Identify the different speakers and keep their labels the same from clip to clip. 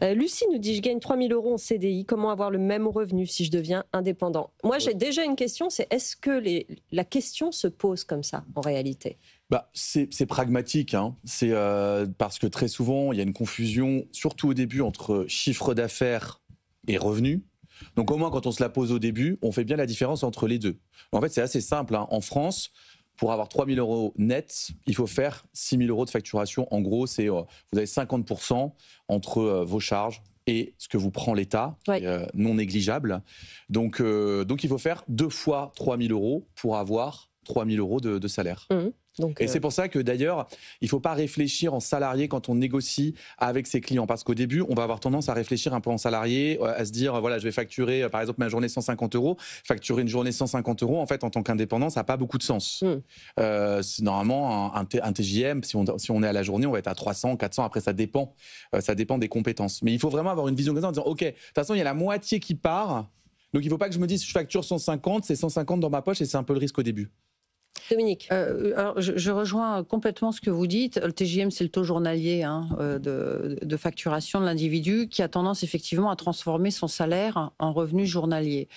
Speaker 1: Lucie nous dit: je gagne 3 000 € en CDI, comment avoir le même revenu si je deviens indépendant? Moi, j'ai déjà une question, c'est est-ce que la question se pose comme ça, en réalité?
Speaker 2: Bah, c'est pragmatique, hein. C'est parce que très souvent, il y a une confusion, surtout au début, entre chiffre d'affaires et revenus. Donc au moins, quand on se la pose au début, on fait bien la différence entre les deux. En fait, c'est assez simple, hein. En France, pour avoir 3 000 € net, il faut faire 6 000 € de facturation. En gros, c'est vous avez 50% entre vos charges et ce que vous prend l'État,
Speaker 1: Ouais.
Speaker 2: non négligeable. Donc il faut faire 2 fois 3 000 € pour avoir 3 000 € de salaire.
Speaker 1: Mmh. Donc,
Speaker 2: Et c'est pour ça que d'ailleurs, il ne faut pas réfléchir en salarié quand on négocie avec ses clients. Parce qu'au début, on va avoir tendance à réfléchir un peu en salarié, à se dire, voilà, je vais facturer, par exemple, ma journée 150 €. Facturer une journée 150 €, en fait, en tant qu'indépendant, ça n'a pas beaucoup de sens. Normalement, un TJM, si on est à la journée, on va être à 300, 400. Après, ça dépend des compétences. Mais il faut vraiment avoir une vision comme ça en disant, OK, de toute façon, il y a la moitié qui part. Donc, il ne faut pas que je me dise, je facture 150, c'est 150 dans ma poche et c'est un peu le risque au début.
Speaker 1: Dominique.
Speaker 3: Alors, je rejoins complètement ce que vous dites. Le TJM, c'est le taux journalier de facturation de l'individu qui a tendance effectivement à transformer son salaire en revenu journalier.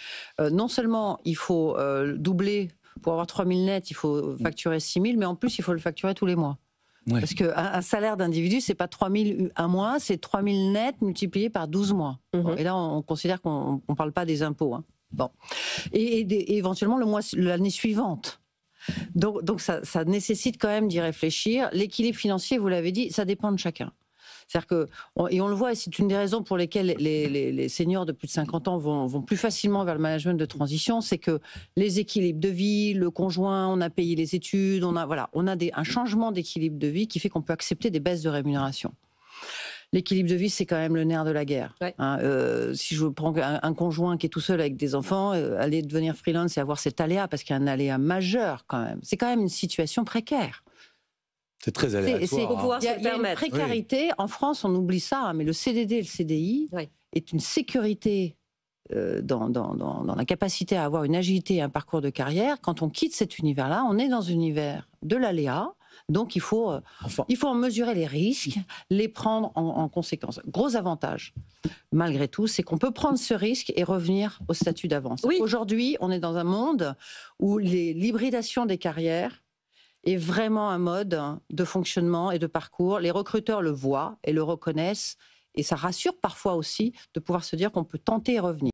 Speaker 3: Non seulement il faut doubler, pour avoir 3 000 nets, il faut facturer 6 000, mais en plus, il faut le facturer tous les mois.
Speaker 2: Ouais.
Speaker 3: Parce qu'un salaire d'individu, c'est pas 3 000 un mois, c'est 3 000 nets multipliés par 12 mois. Bon, et là, on considère qu'on ne parle pas des impôts. Hein. Bon. Et éventuellement, l'année suivante. Donc ça nécessite quand même d'y réfléchir. L'équilibre financier, vous l'avez dit, ça dépend de chacun. C'est-à-dire que, et on le voit, et c'est une des raisons pour lesquelles les seniors de plus de 50 ans vont plus facilement vers le management de transition, c'est que les équilibres de vie, le conjoint, on a payé les études, on a un changement d'équilibre de vie qui fait qu'on peut accepter des baisses de rémunération. L'équilibre de vie, c'est quand même le nerf de la guerre.
Speaker 1: Ouais.
Speaker 3: Hein, si je prends un conjoint qui est tout seul avec des enfants, aller devenir freelance et avoir cet aléa, parce qu'il y a un aléa majeur quand même, c'est quand même une situation précaire.
Speaker 2: C'est très aléatoire.
Speaker 3: Il y a une précarité. Oui. En France, on oublie ça, hein, mais le CDD et le CDI est une sécurité dans la capacité à avoir une agilité et un parcours de carrière. Quand on quitte cet univers-là, on est dans un univers de l'aléa. Donc, il faut en mesurer les risques, les prendre en conséquence. Gros avantage, malgré tout, c'est qu'on peut prendre ce risque et revenir au statut d'avance. Oui. Aujourd'hui, on est dans un monde où l'hybridation des carrières est vraiment un mode de fonctionnement et de parcours. Les recruteurs le voient et le reconnaissent. Et ça rassure parfois aussi de pouvoir se dire qu'on peut tenter et revenir.